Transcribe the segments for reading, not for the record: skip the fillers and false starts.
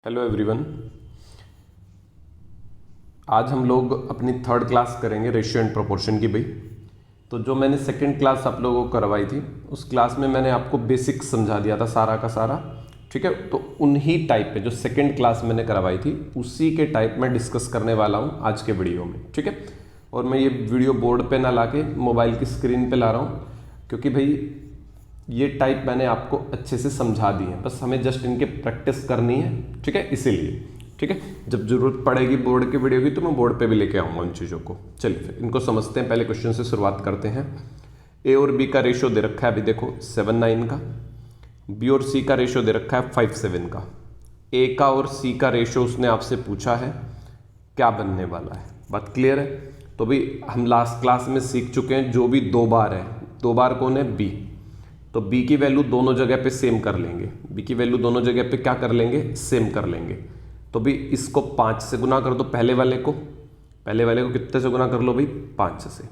Hello everyone. आज हम लोग अपनी थर्ड क्लास करेंगे रेशियो एंड प्रोपोर्शन की भाई। तो जो मैंने सेकंड क्लास आप लोगों को करवाई थी उस क्लास में मैंने आपको बेसिक समझा दिया था सारा का सारा, ठीक है। तो उन्हीं टाइप पे जो सेकंड क्लास मैंने करवाई थी उसी के टाइप में डिस्कस करने वाला हूँ आज के वीडियो में, ठीक है। और मैं ये वीडियो बोर्ड पे ना लाके मोबाइल की स्क्रीन पे ला रहा हूँ क्योंकि भाई ये टाइप मैंने आपको अच्छे से समझा दी है, बस हमें जस्ट इनके प्रैक्टिस करनी है, ठीक है। इसीलिए ठीक है, जब जरूरत पड़ेगी बोर्ड की वीडियो की तो मैं बोर्ड पे भी लेके आऊँगा उन चीज़ों को। चलिए फिर इनको समझते हैं। पहले क्वेश्चन से शुरुआत करते हैं। ए और बी का रेशियो दे रखा है अभी देखो 7:9 का, बी और सी का रेशियो दे रखा है 5:7 का। ए का और सी का रेशियो उसने आपसे पूछा है, क्या बनने वाला है। बात क्लियर है। तो भाई हम लास्ट क्लास में सीख चुके हैं जो भी दो बार है, दो बार कौन है, बी। तो b की वैल्यू दोनों जगह पे सेम कर लेंगे, b की वैल्यू दोनों जगह पे क्या कर लेंगे, सेम कर लेंगे। तो भाई इसको 5 से गुना कर दो, पहले वाले को कितने से गुना कर लो भाई, 5 से।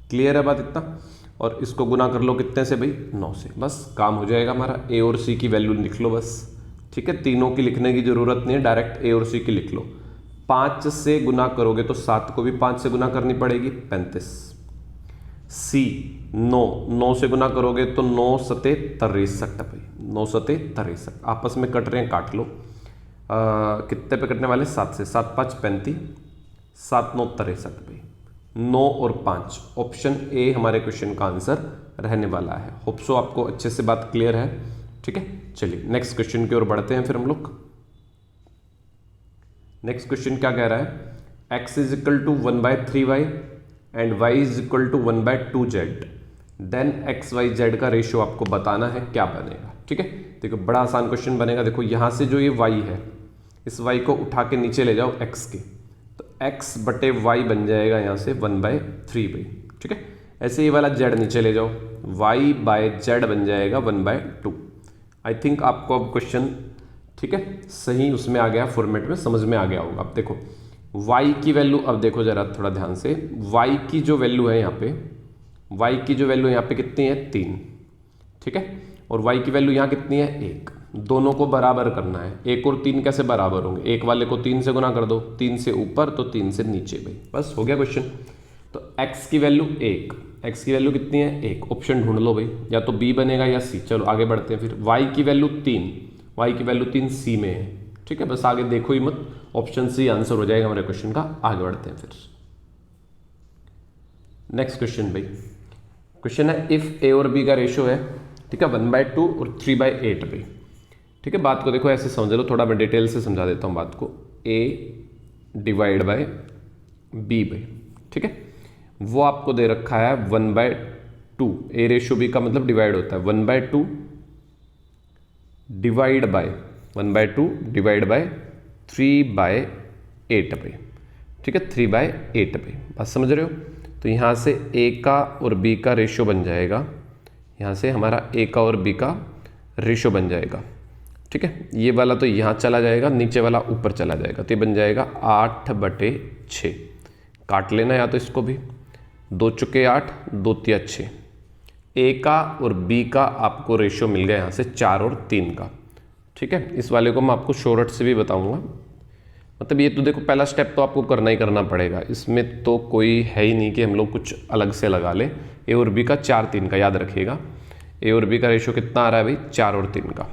क्लियर है बात इतना। और इसको गुना कर लो कितने से भाई, 9 से। बस काम हो जाएगा हमारा। a और c की वैल्यू लिख लो बस, ठीक है। तीनों की लिखने की जरूरत नहीं है, डायरेक्ट a और c की लिख लो। 5 से गुना करोगे तो 7 को भी 5 से गुना करनी पड़ेगी, 35। सी 9 से गुना करोगे तो 9 सते 63 भाई, 9 सते 63 आपस में कट रहे हैं, काट लो। कितने पे कटने वाले, 7 से। 7 5 35, 7 9 63 भाई। 9 और 5 ऑप्शन ए हमारे क्वेश्चन का आंसर रहने वाला है। होप सो आपको अच्छे से बात क्लियर है, ठीक है। चलिए नेक्स्ट क्वेश्चन की ओर बढ़ते हैं फिर हम लोग। नेक्स्ट क्वेश्चन क्या कह रहा है, x is equal to 1/3y and y is equal to 1/2z, then x y z का रेशियो आपको बताना है, क्या बनेगा, ठीक है। देखो बड़ा आसान क्वेश्चन बनेगा। देखो यहाँ से जो ये y है, इस y को उठा के नीचे ले जाओ x के, तो x बटे y बन जाएगा यहाँ से 1/3 भाई, ठीक है। ऐसे ये वाला z नीचे ले जाओ, y/z बन जाएगा 1/2। आई थिंक आपको अब क्वेश्चन, ठीक है, सही उसमें आ गया, फॉर्मेट में समझ में आ गया होगा। अब देखो y की वैल्यू, अब देखो जरा थोड़ा ध्यान से, y की जो वैल्यू है यहाँ पे, y की जो वैल्यू यहाँ पे कितनी है, 3, ठीक है। और y की वैल्यू यहाँ कितनी है, 1। दोनों को बराबर करना है। 1 और 3 कैसे बराबर होंगे, एक वाले को 3 से गुना कर दो, 3 से ऊपर तो 3 से नीचे भाई, बस हो गया क्वेश्चन। तो x की वैल्यू 1, x की वैल्यू कितनी है, 1। ऑप्शन ढूंढ लो भाई, या तो b बनेगा या c। चलो आगे बढ़ते हैं फिर। y की वैल्यू 3, y की वैल्यू 3 c में है, ठीक है। बस आगे देखो ही मत, ऑप्शन सी आंसर हो जाएगा हमारे क्वेश्चन का। आगे बढ़ते हैं फिर। नेक्स्ट क्वेश्चन भाई, क्वेश्चन है इफ ए और बी का रेशियो है, ठीक है, 1/2 और 3/8 भाई, ठीक है। बात को देखो ऐसे समझ लो, थोड़ा मैं डिटेल से समझा देता हूँ बात को। a डिवाइड बाय बी भाई, ठीक है, वो आपको दे रखा है 1/2। ए रेशियो बी का मतलब डिवाइड होता है 1/2 डिवाइड बाय 1/2 डिवाइड बाय 3/8 भाई, ठीक है, 3/8 भाई। बात समझ रहे हो। तो यहाँ से ए का और बी का रेशियो बन जाएगा, यहाँ से हमारा ए का और बी का रेशियो बन जाएगा, ठीक है। ये वाला तो यहाँ चला जाएगा, नीचे वाला ऊपर चला जाएगा, तो ये बन जाएगा 8/6। काट लेना या तो इसको भी, 2 चुके 8, 2 तिया 6। ए का और बी का आपको रेशियो मिल गया यहाँ से 4 और 3 का, ठीक है। इस वाले को मैं आपको शॉर्ट से भी बताऊंगा। मतलब ये तो देखो पहला स्टेप तो आपको करना ही करना पड़ेगा, इसमें तो कोई है ही नहीं कि हम लोग कुछ अलग से लगा लें। ए और बी का 4 3 का याद रखिएगा। ए और बी का रेशियो कितना आ रहा है भाई, 4 और 3 का।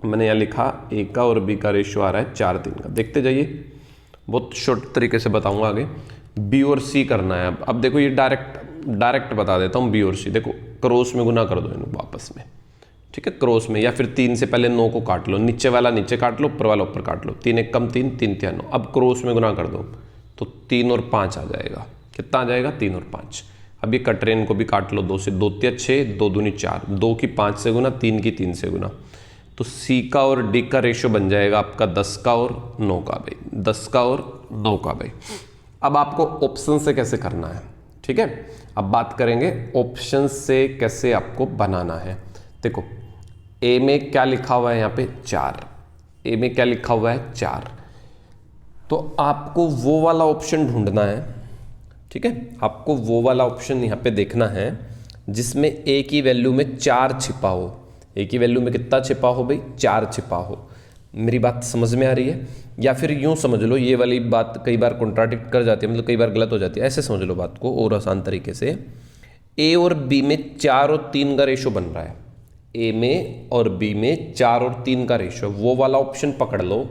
मैंने यहाँ लिखा ए का और बी का रेशियो आ रहा है 4 3 का। देखते जाइए, बहुत शॉर्ट तरीके से बताऊंगा आगे। बी और सी करना है। अब देखो ये डायरेक्ट बता देता हूँ। बी और सी देखो क्रॉस में गुना कर दो इनको आपस में, ठीक है, क्रॉस में, या फिर 3 से पहले 9 को काट लो, नीचे वाला नीचे काट लो, ऊपर वाला ऊपर काट लो। 3 1 कम 3, 3 3 9। अब क्रॉस में गुना कर दो तो 3 और 5 आ जाएगा। कितना आ जाएगा, 3 और 5। अब ये कट रहे इनको भी काट लो, 2 से 2 तिया 6, 2 दूनी 4, 2 की 5 से गुना, 3 की 3 से गुना। तो सी का और डी का रेशियो बन जाएगा आपका 10 का और 9 का भाई, 10 का और 9 का भाई। अब आपको ऑप्शन से कैसे करना है, ठीक है। अब बात करेंगे ऑप्शन से कैसे आपको बनाना है। देखो ए में क्या लिखा हुआ है यहाँ पे, 4। ए में क्या लिखा हुआ है, 4। तो आपको वो वाला ऑप्शन ढूंढना है, ठीक है। आपको वो वाला ऑप्शन यहाँ पे देखना है जिसमें ए की वैल्यू में 4 छिपा हो। ए की वैल्यू में कितना छिपा हो भाई, 4 छिपा हो। मेरी बात समझ में आ रही है? या फिर यूँ समझ लो, ये वाली बात कई बार कॉन्ट्राडिक्ट कर जाती है, मतलब कई बार गलत हो जाती है। ऐसे समझ लो बात को और आसान तरीके से, ए और बी में 4 और 3 का रेशो बन रहा है। ए में और बी में 4 और 3 का रेशो, वो वाला ऑप्शन पकड़ लो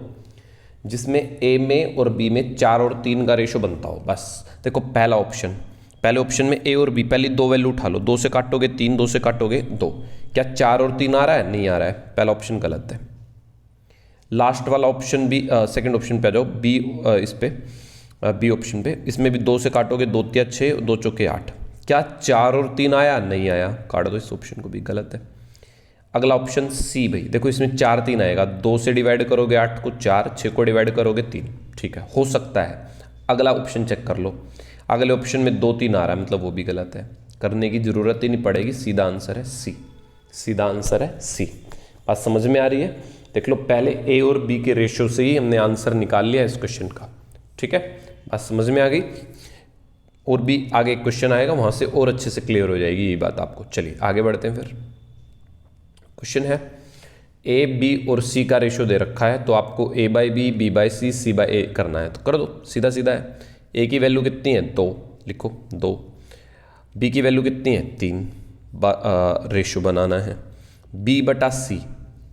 जिसमें ए में और बी में 4 और 3 का रेशो बनता हो। बस देखो पहला ऑप्शन, पहले ऑप्शन में ए और बी, पहली दो वैल्यू उठा लो, 2 से काटोगे 3, 2 से काटोगे 2, क्या 4 और 3 आ रहा है? नहीं आ रहा है, पहला ऑप्शन गलत है। लास्ट वाला ऑप्शन भी, सेकंड ऑप्शन पे आ जाओ, बी, इस पे बी ऑप्शन पे, इसमें भी 2 से काटोगे 2 तिया 6, 2 चौके 8, क्या 4 और 3 आया? नहीं आया, काट दो इस ऑप्शन को भी, गलत है। अगला ऑप्शन सी भाई, देखो इसमें 4 3 आएगा, 2 से डिवाइड करोगे 8 को 4, 6 को डिवाइड करोगे 3, ठीक है, हो सकता है। अगला ऑप्शन चेक कर लो, अगले ऑप्शन में 2 3 आ रहा है, मतलब वो भी गलत है, करने की जरूरत ही नहीं पड़ेगी, सीधा आंसर है सी, सीधा आंसर है सी। बात समझ में आ रही है? देख लो, पहले ए और बी के रेशियो से ही हमने आंसर निकाल लिया इस क्वेश्चन का, ठीक है, बात समझ में आ गई। और भी आगे एक क्वेश्चन आएगा, वहां से और अच्छे से क्लियर हो जाएगी ये बात आपको। चलिए आगे बढ़ते हैं। फिर क्वेश्चन है, ए बी और सी का रेशियो दे रखा है, तो आपको A by B, B by C, C by A करना है, तो कर दो, सीधा सीधा है। ए की वैल्यू कितनी है? 2, लिखो 2। बी की वैल्यू कितनी है? 3, रेशियो बनाना है। बी बटा सी,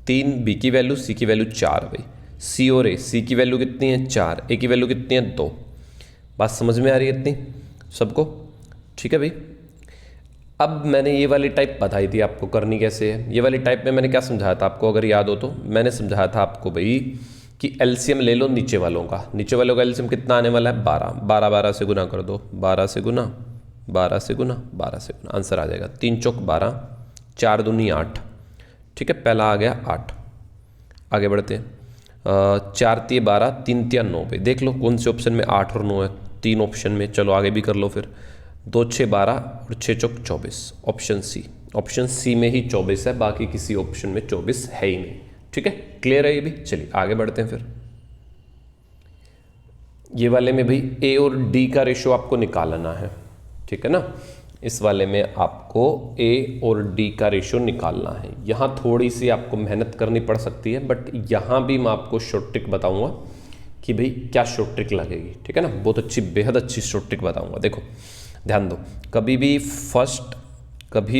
3 बी की वैल्यू, सी की वैल्यू 4 भाई। सी और ए, सी की वैल्यू कितनी है? 4, ए की वैल्यू कितनी है? 2। बात समझ में आ रही है इतनी सबको? ठीक है भाई। अब मैंने ये वाली टाइप बताई थी आपको करनी कैसे है। ये वाली टाइप में मैंने क्या समझाया था आपको, अगर याद हो तो? मैंने समझाया था आपको भाई कि एलसीएम ले लो नीचे वालों का। नीचे वालों का एलसीएम कितना आने वाला है? 12। 12 12 से गुना कर दो, 12 से गुना, 12 से गुना, 12 से गुना, आंसर आ जाएगा 3 चौक 12, 4 दूनी 8, ठीक है, पहला आ गया 8। आगे बढ़ते हैं। 4 तिये 12, 3 तिया 9 पे, देख लो कौन से ऑप्शन में 8 और 9 है, 3 ऑप्शन में। चलो आगे भी कर लो फिर। 2 6 12 और 6 चौक 24, ऑप्शन सी। ऑप्शन सी में ही 24 है, बाकी किसी ऑप्शन में 24 है ही नहीं, ठीक है, क्लियर है ये भी। चलिए आगे बढ़ते हैं फिर। ये वाले में भाई ए और डी का रेशियो आपको निकालना है, ठीक है ना। इस वाले में आपको ए और डी का रेशियो निकालना है। यहाँ थोड़ी सी आपको मेहनत करनी पड़ सकती है, बट यहाँ भी मैं आपको शॉर्ट ट्रिक बताऊंगा कि भाई क्या शॉर्ट ट्रिक लगेगी, ठीक है ना। बहुत अच्छी, बेहद अच्छी शॉर्ट ट्रिक बताऊंगा। देखो ध्यान दो, कभी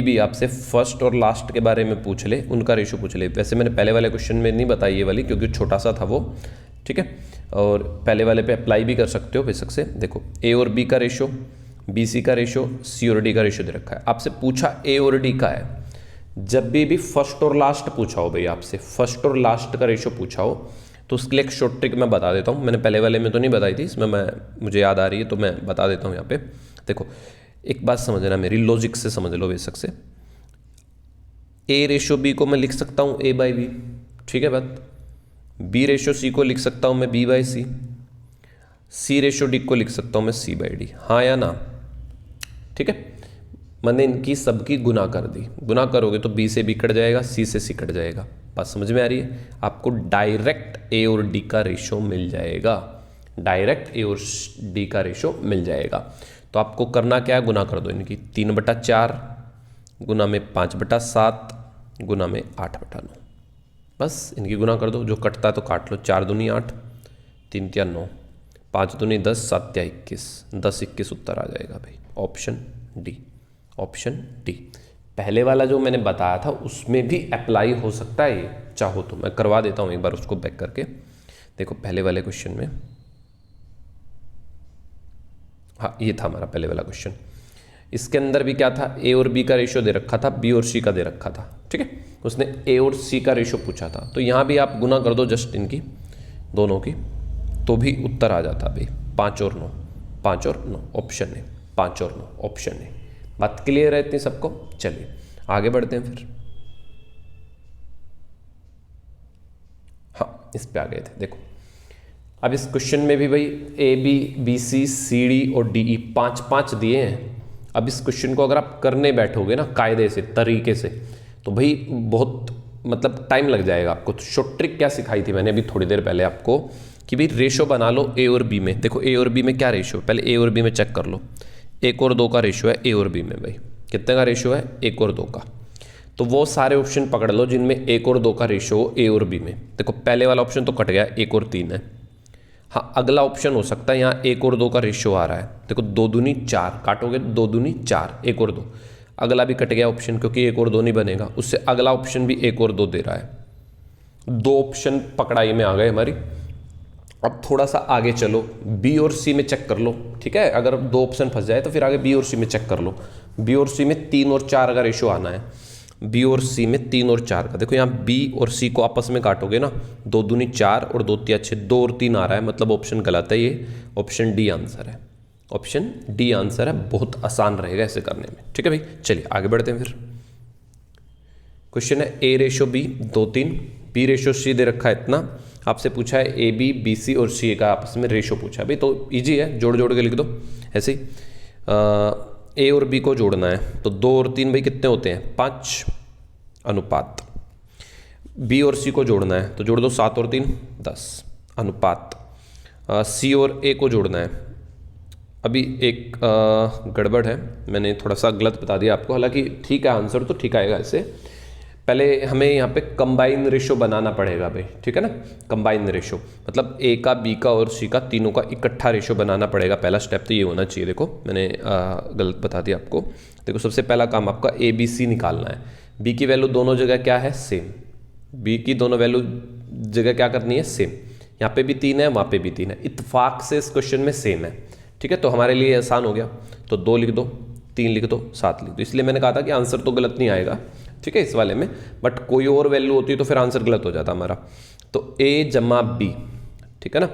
भी आपसे फर्स्ट और लास्ट के बारे में पूछ ले, उनका रेशियो पूछ ले। वैसे मैंने पहले वाले क्वेश्चन में नहीं बताई ये वाली, क्योंकि छोटा सा था वो, ठीक है, और पहले वाले पे अप्लाई भी कर सकते हो बेशक से। देखो ए और बी का रेशियो, बी सी का रेशियो, सी और डी का रेशियो दे रखा है। आपसे पूछा ए और डी का है, जब भी फर्स्ट और लास्ट पूछा हो भाई, आपसे फर्स्ट और लास्ट का रेशियो पूछा हो, तो उसके लिए एक शॉर्ट ट्रिक मैं बता देता हूँ। मैंने पहले वाले में तो नहीं बताई थी, इसमें मुझे याद आ रही है तो मैं बता देता हूँ यहाँ पे। देखो एक बात समझना, मेरी लॉजिक से समझ लो बेशक से। ए रेशियो बी को मैं लिख सकता हूँ ए बाई बी, ठीक है बात। बी रेशियो सी को लिख सकता हूँ मैं B by C. C ratio D को लिख सकता हूँ मैं सी बाई डी, हाँ या ना, ठीक है। मैंने इनकी सबकी गुना कर दी। गुना करोगे तो बी से बी कट जाएगा, सी से सी कट जाएगा। बात समझ में आ रही है? आपको डायरेक्ट ए और डी का रेशियो मिल जाएगा, डायरेक्ट ए और डी का रेशियो मिल जाएगा। तो आपको करना क्या है, गुना कर दो इनकी। 3/4 गुना में 5/7 गुना में 8/9, बस इनकी गुना कर दो। जो कटता है तो काट लो। 4 दूनी 8, 3 तिया 9, 5 दूनी 10, 7 तिया 21, 10 21 उत्तर आ जाएगा भाई, ऑप्शन डी, ऑप्शन डी। पहले वाला जो मैंने बताया था उसमें भी अप्लाई हो सकता है ये, चाहो तो मैं करवा देता हूँ एक बार उसको बैक करके। देखो पहले वाले क्वेश्चन में, हाँ ये था हमारा पहले वाला क्वेश्चन। इसके अंदर भी क्या था, ए और बी का रेशियो दे रखा था, बी और सी का दे रखा था, ठीक है। उसने ए और सी का रेशियो पूछा था, तो यहाँ भी आप गुना कर दो जस्ट इनकी दोनों की, तो भी उत्तर आ जाता भाई। 5 और 9, 5 और 9 ऑप्शन है, 5 और 9 ऑप्शन है। बात क्लियर है इतनी सबको? चलिए आगे बढ़ते हैं फिर। हाँ इस पे आ गए थे। देखो अब इस क्वेश्चन में भी भाई A B B C C D और डी ई 5-5 दिए हैं। अब इस क्वेश्चन को अगर आप करने बैठोगे ना कायदे से, तरीके से, तो भाई बहुत मतलब टाइम लग जाएगा आपको। तो शॉर्ट ट्रिक क्या सिखाई थी मैंने अभी थोड़ी देर पहले आपको, कि भाई रेशो बना लो ए और बी में। देखो ए और बी में क्या रेशो है, पहले ए और बी में चेक कर लो। 1 और 2 का रेशो है ए और बी में भाई, कितने का रेशो है? 1 और 2 का। तो वो सारे ऑप्शन पकड़ लो जिनमें 1 और 2 का रेशो हो ए और बी में। देखो पहले वाला ऑप्शन तो कट गया, 1 और 3 है। हाँ, अगला ऑप्शन हो सकता है यहाँ 1 और 2 का रेशो आ रहा है। देखो 2 दूनी 4, काटोगे 2 दूनी 4, 1 और 2। अगला भी कट गया ऑप्शन, क्योंकि 1 और 2 नहीं बनेगा। उससे अगला ऑप्शन भी 1 और 2 दे रहा है। 2 ऑप्शन पकड़ाई में आ गए हमारी। अब थोड़ा सा आगे चलो, बी और सी में चेक कर लो, ठीक है। अगर 2 ऑप्शन फंस जाए तो फिर आगे बी और सी में चेक कर लो। बी और सी में 3 और 4 का रेशो आना है। बी और सी में 3 और 4 का, देखो यहाँ बी और सी को आपस में काटोगे ना, 2 दूनी 4 और 2 तिया 6, 2 और 3 आ रहा है, मतलब ऑप्शन गलत है। ये ऑप्शन डी आंसर है, ऑप्शन डी आंसर है। बहुत आसान रहेगा ऐसे करने में, ठीक है भाई। चलिए आगे बढ़ते हैं फिर। क्वेश्चन है ए रेशो बी 2 3, बी रेशो सी दे रखा है इतना। आपसे पूछा है ए बी बी सी और सी का आपस में रेशो पूछा है भाई, तो इजी है, जोड़ जोड़ के लिख दो ऐसे ही। ए और बी को जोड़ना है, तो 2 और 3 भाई कितने होते हैं, 5 अनुपात। बी और सी को जोड़ना है तो जोड़ दो, 7 और 3 10 अनुपात। सी और ए को जोड़ना है, अभी एक गड़बड़ है, मैंने थोड़ा सा गलत बता दिया आपको, हालांकि ठीक है, आंसर तो ठीक आएगा इससे। पहले हमें यहाँ पे कंबाइन रेशो बनाना पड़ेगा भाई, ठीक है ना। कंबाइन रेशो मतलब ए का, बी का और सी का, तीनों का इकट्ठा रेशो बनाना पड़ेगा। पहला स्टेप तो ये होना चाहिए। देखो मैंने गलत बता दिया आपको। देखो सबसे पहला काम आपका ए बी सी निकालना है। बी की वैल्यू दोनों जगह क्या है, सेम। बी की दोनों वैल्यू जगह क्या करनी है, सेम। यहाँ पे भी 3 है, वहाँ पे भी 3 है, इत्तेफाक से इस क्वेश्चन में सेम है, ठीक है। तो हमारे लिए आसान हो गया, तो 2 लिख दो, 3 लिख दो, 7 लिख दो। इसलिए मैंने कहा था कि आंसर तो गलत नहीं आएगा, ठीक है, इस वाले में, बट कोई और वैल्यू होती तो फिर आंसर गलत हो जाता हमारा। तो a जमा बी, ठीक है ना,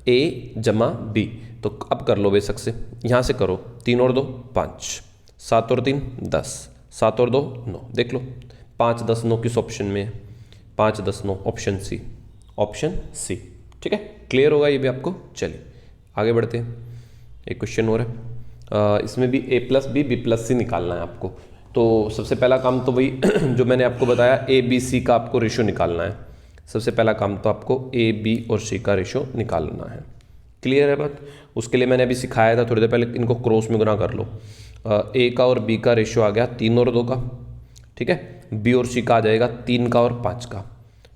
a जमा बी। तो अब कर लो बेशक से, यहाँ से करो, 3 और 2 5, 7 और 3 10, 7 और 2 9। देख लो 5 10 9 किस ऑप्शन में है, 5 10 9 ऑप्शन सी, ऑप्शन सी, ठीक है। क्लियर होगा ये भी आपको। चलिए आगे बढ़ते हैं। एक क्वेश्चन और है, इसमें भी a plus B B plus C निकालना है आपको। तो सबसे पहला काम तो वही जो मैंने आपको बताया, ए बी सी का आपको रेशो निकालना है। सबसे पहला काम तो आपको ए बी और सी का रेशो निकालना है। क्लियर है बात। उसके लिए मैंने अभी सिखाया था थोड़ी देर पहले, इनको क्रॉस में गुना कर लो। ए का और बी का रेशो आ गया 3 और 2 का, ठीक है। बी और सी का आ जाएगा 3 का और 5 का,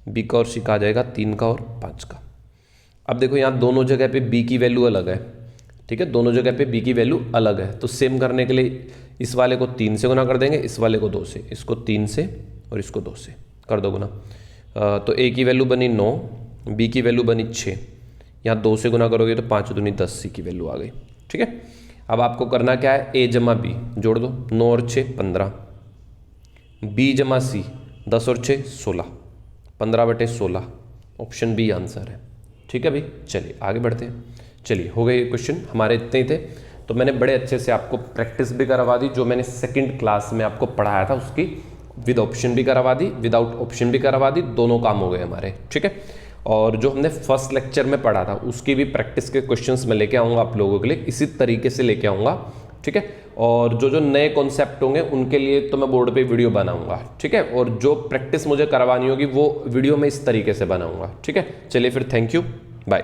बी का और सी का आ जाएगा 3 का और 5 का। अब देखो यहाँ दोनों जगह पे बी की वैल्यू अलग है, ठीक है, दोनों जगह पे बी की वैल्यू अलग है। तो सेम करने के लिए इस वाले को 3 से गुना कर देंगे, इस वाले को 2 से, इसको 3 से और इसको 2 से कर दो गुना। तो ए की वैल्यू बनी 9, बी की वैल्यू बनी 6, यहाँ 2 से गुना करोगे तो 5 दूनी 10, सी की वैल्यू आ गई, ठीक है। अब आपको करना क्या है, ए जमा बी जोड़ दो, 9 और 6 15, बी जमा सी 10 और 6 16, 15/16, ऑप्शन बी आंसर है, ठीक है भाई। चलिए आगे बढ़ते हैं। चलिए हो गए क्वेश्चन हमारे इतने ही थे। तो मैंने बड़े अच्छे से आपको प्रैक्टिस भी करवा दी, जो मैंने सेकंड क्लास में आपको पढ़ाया था उसकी विद ऑप्शन भी करवा दी, विदाउट ऑप्शन भी करवा दी, दोनों काम हो गए हमारे, ठीक है। और जो हमने फर्स्ट लेक्चर में पढ़ा था उसकी भी प्रैक्टिस के क्वेश्चंस मैं लेके आऊँगा आप लोगों के लिए, इसी तरीके से लेके आऊँगा, ठीक है। और जो जो नए कॉन्सेप्ट होंगे उनके लिए तो मैं बोर्ड पे वीडियो बनाऊंगा, ठीक है। और जो प्रैक्टिस मुझे करवानी होगी वो वीडियो में इस तरीके से बनाऊंगा, ठीक है। चलिए फिर, थैंक यू, बाय।